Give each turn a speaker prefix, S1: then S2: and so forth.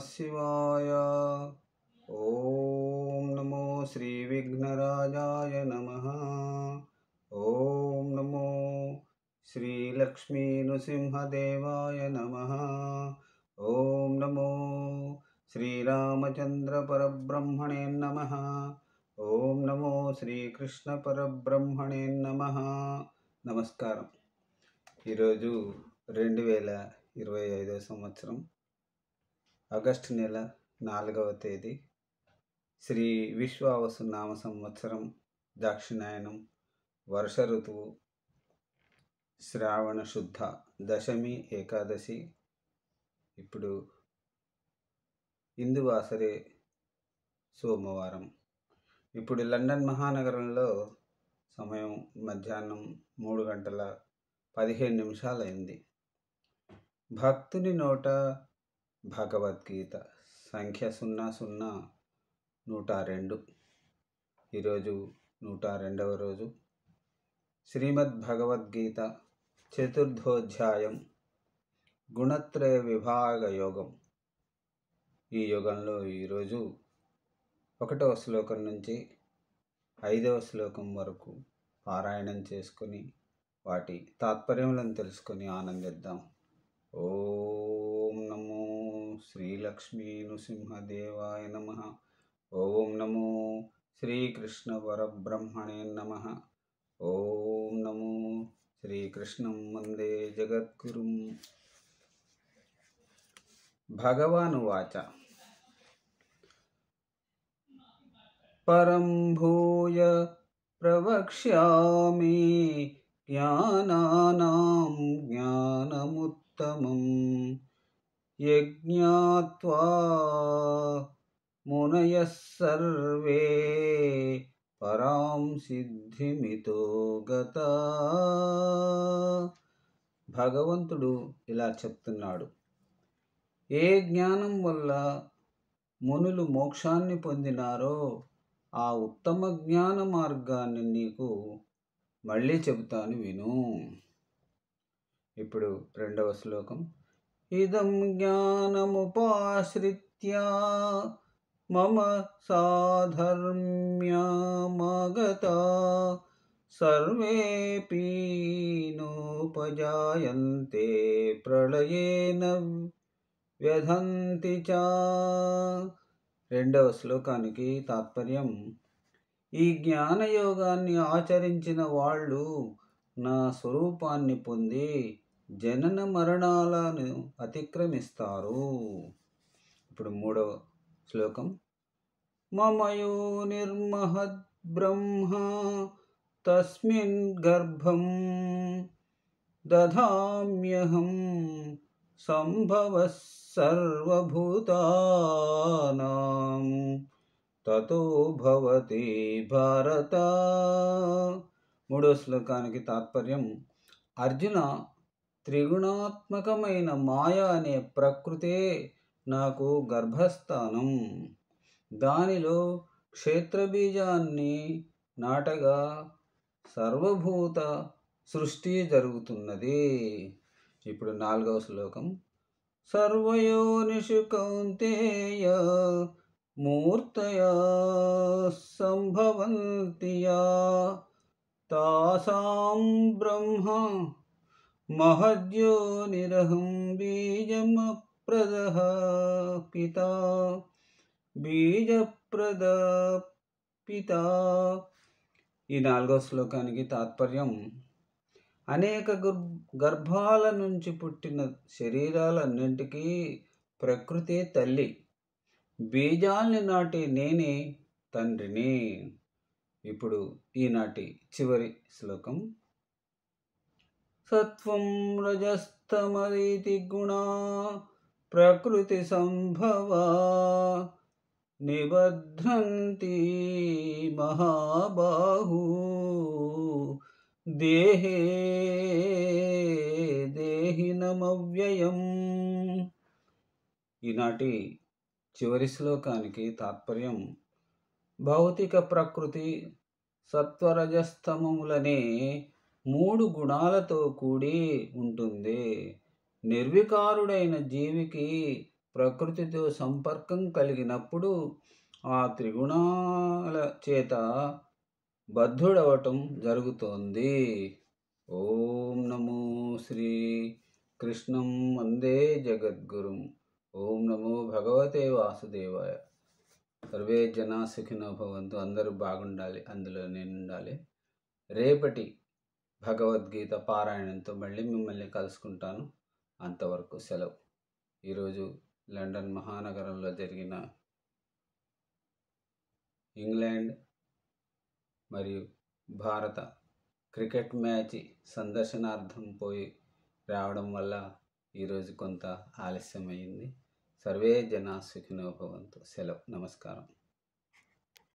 S1: శివాయ. ఓం నమో శ్రీ విఘ్నరాజాయ నమః. ఓం నమో శ్రీ లక్ష్మీ నృసింహదేవాయ నమః. ఓం నమో శ్రీరామచంద్ర పరబ్రహ్మణే నమః. ఓం నమో శ్రీకృష్ణ పరబ్రహ్మణే నమః. నమస్కారం. ఈరోజు 2025 సంవత్సరం ఆగస్టు నెల 4వ తేదీ, శ్రీ విశ్వావసు నామ సంవత్సరం, దాక్షిణాయనం, వర్ష ఋతువు, శ్రావణ శుద్ధ దశమి ఏకాదశి. ఇప్పుడు ఇందువాసరే సోమవారం. ఇప్పుడు లండన్ మహానగరంలో సమయం మధ్యాహ్నం 3:15 అయింది. భక్తుని నోట భగవద్గీత సంఖ్య 00102. ఈరోజు 102వ రోజు. శ్రీమద్ భగవద్గీత చతుర్థోధ్యాయం, గుణత్రయ విభాగ యోగం. ఈ యోగంలో ఈరోజు 1వ శ్లోకం నుంచి 5వ శ్లోకం వరకు పారాయణం చేసుకొని వాటి తాత్పర్యములను తెలుసుకొని ఆనందిద్దాం. ఓం నమో శ్రీలక్ష్మీ నృసింహదేవాయ నమః. ఓం నమో శ్రీకృష్ణ పరబ్రహ్మణే నమః. ఓం నమో శ్రీకృష్ణం వందే జగద్గురుం. భగవానువాచ పరం భూయ ప్రవక్ష్యామి జ్ఞానానాం జ్ఞానముత్తమం యజ్ఞాత్వా మునయః సర్వే పరాం సిద్ధిమితో గతా. భగవంతుడు ఇలా చెప్తున్నాడు, ఏ జ్ఞానం వల్ల మునులు మోక్షాన్ని పొందినారో ఆ ఉత్తమ జ్ఞాన మార్గాన్ని నీకు మళ్ళీ చెబుతాను విను. ఇప్పుడు 2వ శ్లోకం. ఇదం జ్ఞానముపాశ్రిత్య మమ సాధర్మ్యమాగతా సర్వేపి నోపజాయంతే ప్రళయేన వ్యధంతి చ. 2వ శ్లోకానికి తాత్పర్యం, ఈ జ్ఞానయోగాన్ని ఆచరించిన వాళ్ళు నా స్వరూపాన్ని పొంది జనన మరణాలను అతిక్రమిస్తారు. ఇప్పుడు 3వ శ్లోకం. మమయో నిర్మహద్ బ్రహ్మ తస్మిన్ గర్భం దధామ్యహం సంభవః సర్వభూతానాం తతో భవతి భారత. 3వ శ్లోకానికి తాత్పర్యం, అర్జున, త్రిగుణాత్మకమైన మాయ అనే ప్రకృతే నాకు గర్భస్థానం. దానిలో క్షేత్రబీజాన్ని నాటగా సర్వభూత సృష్టి జరుగుతున్నది. ఇప్పుడు 4వ శ్లోకం. సర్వయోనిషు కౌంతేయ మూర్తయా సంభవంతి యా తాసాం బ్రహ్మ మహద్యోనిరహం బీజప్రదః పితా బీజప్రద. ఈ 4వ శ్లోకానికి తాత్పర్యం, అనేక గర్భాల నుంచి పుట్టిన శరీరాలన్నింటికీ ప్రకృతే తల్లి. బీజాల్ని నాటి నేనే తండ్రిని. ఇప్పుడు ఈనాటి చివరి శ్లోకం. సత్వం రజస్తమరీతి గుణా ప్రకృతి సంభవా నిబధ్నంతి మహాబాహు దేహే దేహినమవ్యయం. ఈనాటి చివరి శ్లోకానికి తాత్పర్యం, భౌతిక ప్రకృతి సత్వరజస్తమములనే 3 గుణాలతో కూడి ఉంటుంది. నిర్వికారుడైన జీవికి ప్రకృతితో సంపర్కం కలిగినప్పుడు ఆ త్రిగుణాల చేత బద్ధుడవటం జరుగుతోంది. ఓం నమో శ్రీ కృష్ణం వందే జగద్గురుం. ఓం నమో భగవతే వాసుదేవాయ. సర్వే జనా సుఖినో భవంతు. అందరూ బాగుండాలి, అందులో నేను ఉండాలి. రేపటి భగవద్గీత పారాయణంతో మళ్ళీ మిమ్మల్ని కలుసుకుంటాను. అంతవరకు సెలవు. ఈరోజు లండన్ మహానగరంలో జరిగిన ఇంగ్లాండ్ మరియు భారత క్రికెట్ మ్యాచ్ సందర్శనార్థం పోయి రావడం వల్ల ఈరోజు కొంత ఆలస్యమైంది. సర్వే జనా సుఖినో భవంతు. సెలవు. నమస్కారం.